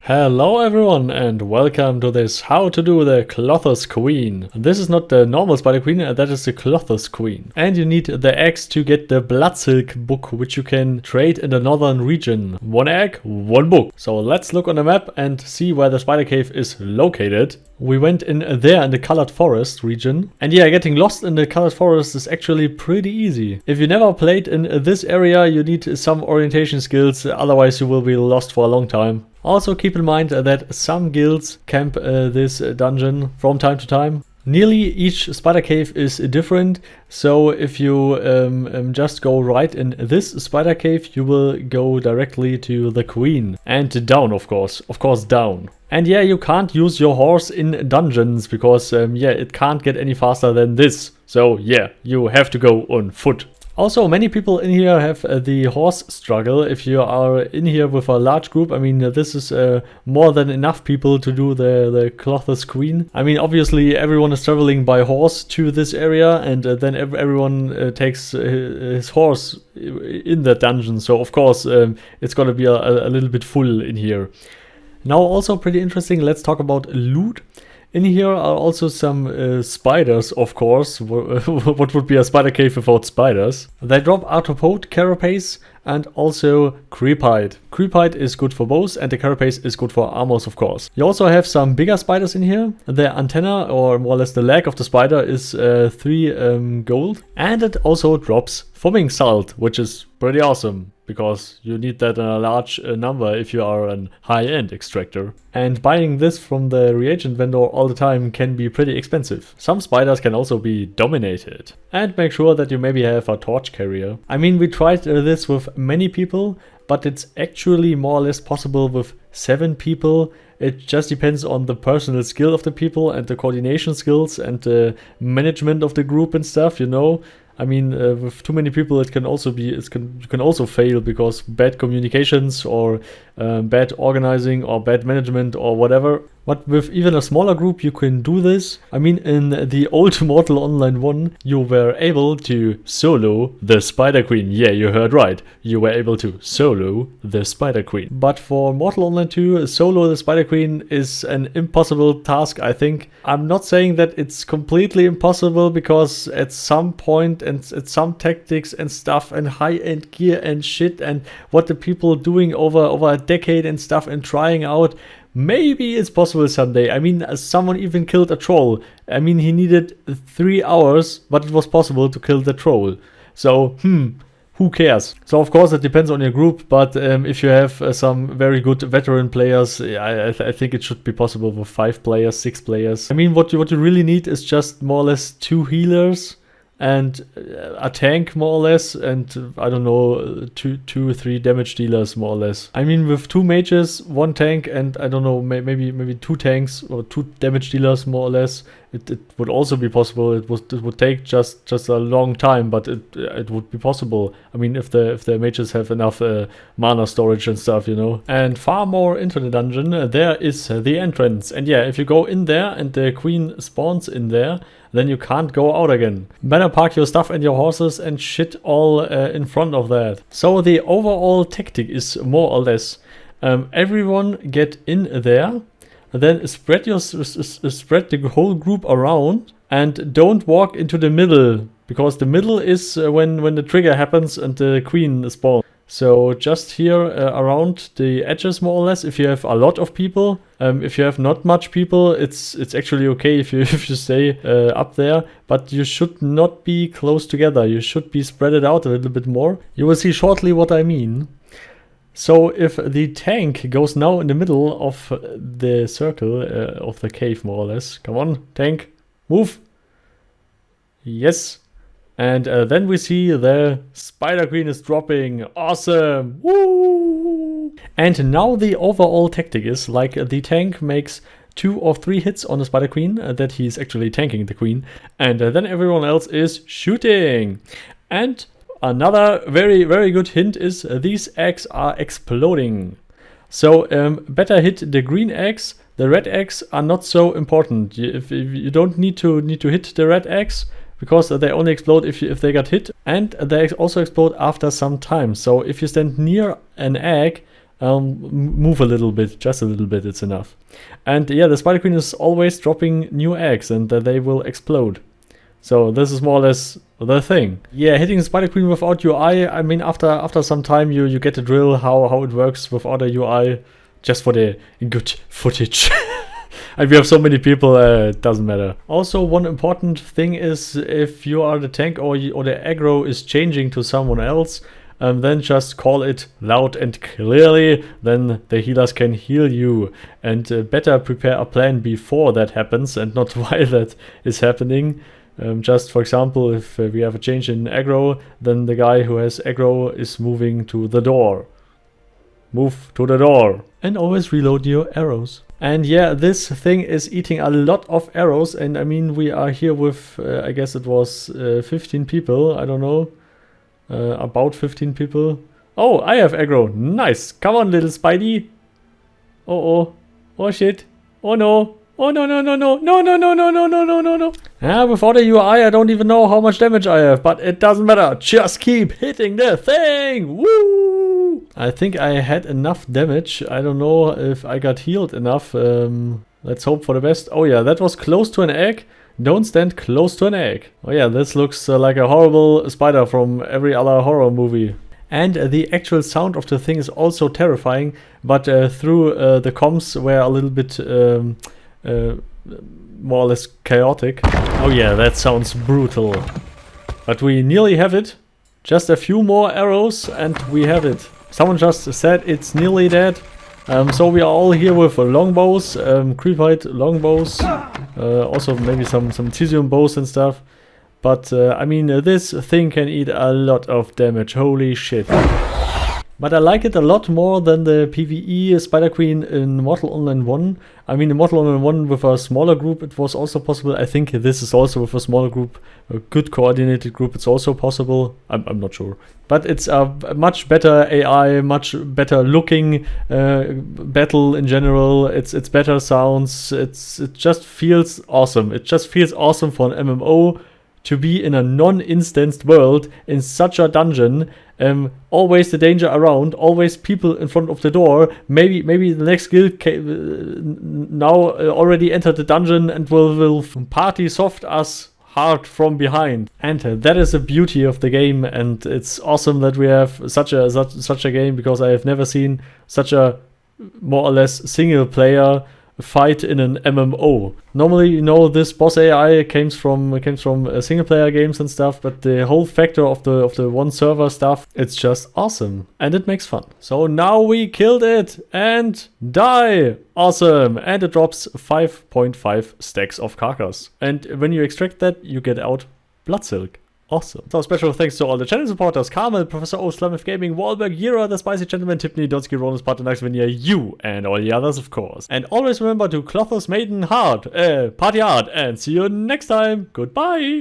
Hello everyone and welcome to this how to do the Clothos Queen. This is not the normal Spider Queen, that is the Clothos Queen. And you need the eggs to get the Bloodsilk book, which you can trade in the northern region. One egg, one book. So let's look on the map and see where the spider cave is located. We went in there in the colored forest region. And yeah, getting lost in the colored forest is actually pretty easy. If you never played in this area, you need some orientation skills, otherwise you will be lost for a long time. Also keep in mind that some guilds camp this dungeon from time to time. Nearly each spider cave is different, so if you just go right in this spider cave, you will go directly to the queen. And down, of course down. And yeah, you can't use your horse in dungeons, because yeah, it can't get any faster than this. So yeah, you have to go on foot. Also, many people in here have the horse struggle. If you are in here with a large group, I mean, this is more than enough people to do the Clothos Queen. I mean, obviously, everyone is traveling by horse to this area, and then everyone takes his horse in that dungeon. So, of course, it's gonna be a little bit full in here. Now, also pretty interesting, let's talk about loot. In here are also some spiders, of course. What would be a spider cave without spiders? They drop arthropod, carapace, and also creepite. Creepite is good for bows, and the carapace is good for armors, of course. You also have some bigger spiders in here. The antenna, or more or less the leg of the spider, is 3 gold. And it also drops foaming salt, which is pretty awesome, because you need that in a large number if you are a high-end extractor. And buying this from the reagent vendor all the time can be pretty expensive. Some spiders can also be dominated. And make sure that you maybe have a torch carrier. I mean, we tried this with many people, but it's actually more or less possible with 7 people. It just depends on the personal skill of the people and the coordination skills and the management of the group and stuff, you know. I mean, with too many people, it can also be, you can also fail because bad communications or bad organizing or bad management or whatever. But with even a smaller group, you can do this. I mean, in the old Mortal Online 1, you were able to solo the Spider Queen. Yeah, you heard right. You were able to solo the Spider Queen. But for Mortal Online 2, solo the Spider Queen is an impossible task, I think. I'm not saying that it's completely impossible, because at some point and at some tactics and stuff and high-end gear and shit and what the people doing over a decade and stuff and trying out, maybe it's possible someday. I mean, someone even killed a troll. I mean, he needed 3 hours, but it was possible to kill the troll. So, who cares? So, of course, it depends on your group, but if you have some very good veteran players, I think it should be possible with 5 players, 6 players. I mean, what you really need is just more or less 2 healers and a tank, more or less, and I don't know, 2 or 3 damage dealers, more or less. I mean, with 2 mages, 1 tank, and I don't know, maybe 2 tanks or 2 damage dealers, more or less, it would also be possible. It would take just a long time, but it would be possible. I mean, if the mages have enough mana storage and stuff, you know. And far more into the dungeon, there is the entrance. And yeah, if you go in there and the queen spawns in there, then you can't go out again. Better park your stuff and your horses and shit all in front of that. So the overall tactic is more or less everyone get in there, then spread the whole group around, and don't walk into the middle, because the middle is when the trigger happens and the queen spawns. So just here around the edges, more or less, if you have a lot of people. If you have not much people, it's actually okay if you stay up there, but you should not be close together. You should be spread it out a little bit more. You will see shortly what I mean. So if the tank goes now in the middle of the circle of the cave, more or less. Come on, tank, move. Yes. And then we see the Spider Queen is dropping. Awesome! Woo! And now the overall tactic is, like, the tank makes 2 or 3 hits on the Spider Queen, that he's actually tanking the queen. And then everyone else is shooting. And another very, very good hint is these eggs are exploding. So better hit the green eggs. The red eggs are not so important. If you don't need to hit the red eggs, because they only explode if they got hit, and they also explode after some time. So if you stand near an egg, move a little bit, just a little bit, it's enough. And yeah, the Spider Queen is always dropping new eggs, and they will explode. So this is more or less the thing. Yeah, hitting the Spider Queen without UI, I mean, after some time you get a drill how it works without a UI, just for the good footage. And we have so many people, it doesn't matter. Also, one important thing is if you are the tank or the aggro is changing to someone else, then just call it loud and clearly, then the healers can heal you. And better prepare a plan before that happens and not while that is happening. Just for example, if we have a change in aggro, then the guy who has aggro is moving to the door. Move to the door. And always reload your arrows. And yeah, this thing is eating a lot of arrows, and I mean, we are here with, I guess it was 15 people, I don't know, about 15 people. Oh, I have aggro, nice, come on little Spidey. Oh shit, oh no, oh no, no, no, no, no, no, no, no, no, no, no, no, no. Yeah, without a UI, I don't even know how much damage I have, but it doesn't matter, just keep hitting the thing, woo! I think I had enough damage. I don't know if I got healed enough. Let's hope for the best. Oh yeah, that was close to an egg. Don't stand close to an egg. Oh yeah, this looks like a horrible spider from every other horror movie. And the actual sound of the thing is also terrifying, but through the comms were a little bit more or less chaotic. Oh yeah, that sounds brutal. But we nearly have it. Just a few more arrows and we have it. Someone just said it's nearly dead. So we are all here with longbows, creepite longbows, also maybe some cesium bows and stuff. But I mean, this thing can eat a lot of damage, holy shit. But I like it a lot more than the PvE Spider Queen in Mortal Online 1. I mean, in Mortal Online 1 with a smaller group it was also possible. I think this is also with a smaller group, a good coordinated group, it's also possible. I'm not sure. But it's a much better AI, much better looking battle in general. It's better sounds, it just feels awesome. It just feels awesome for an MMO to be in a non-instanced world in such a dungeon. Always the danger around, always people in front of the door. Maybe the next guild now already entered the dungeon and will party soft us hard from behind. And that is the beauty of the game, and it's awesome that we have such a game, because I have never seen such a more or less single player fight in an MMO. Normally, you know, this boss AI comes from single player games and stuff, but the whole factor of the one server stuff, it's just awesome and it makes fun. So now we killed it and die. Awesome. And it drops 5.5 stacks of carcass. And when you extract that, you get out Bloodsilk. Awesome. So special thanks to all the channel supporters: Carmel, Professor O, Slamif Gaming, Wahlberg, Yira, The Spicy Gentleman, Thibni, Donski, Rhonus, Paarthurnax, Vinya, you, and all the others, of course. And always remember to Clothos Maiden hard, party hard, and see you next time. Goodbye.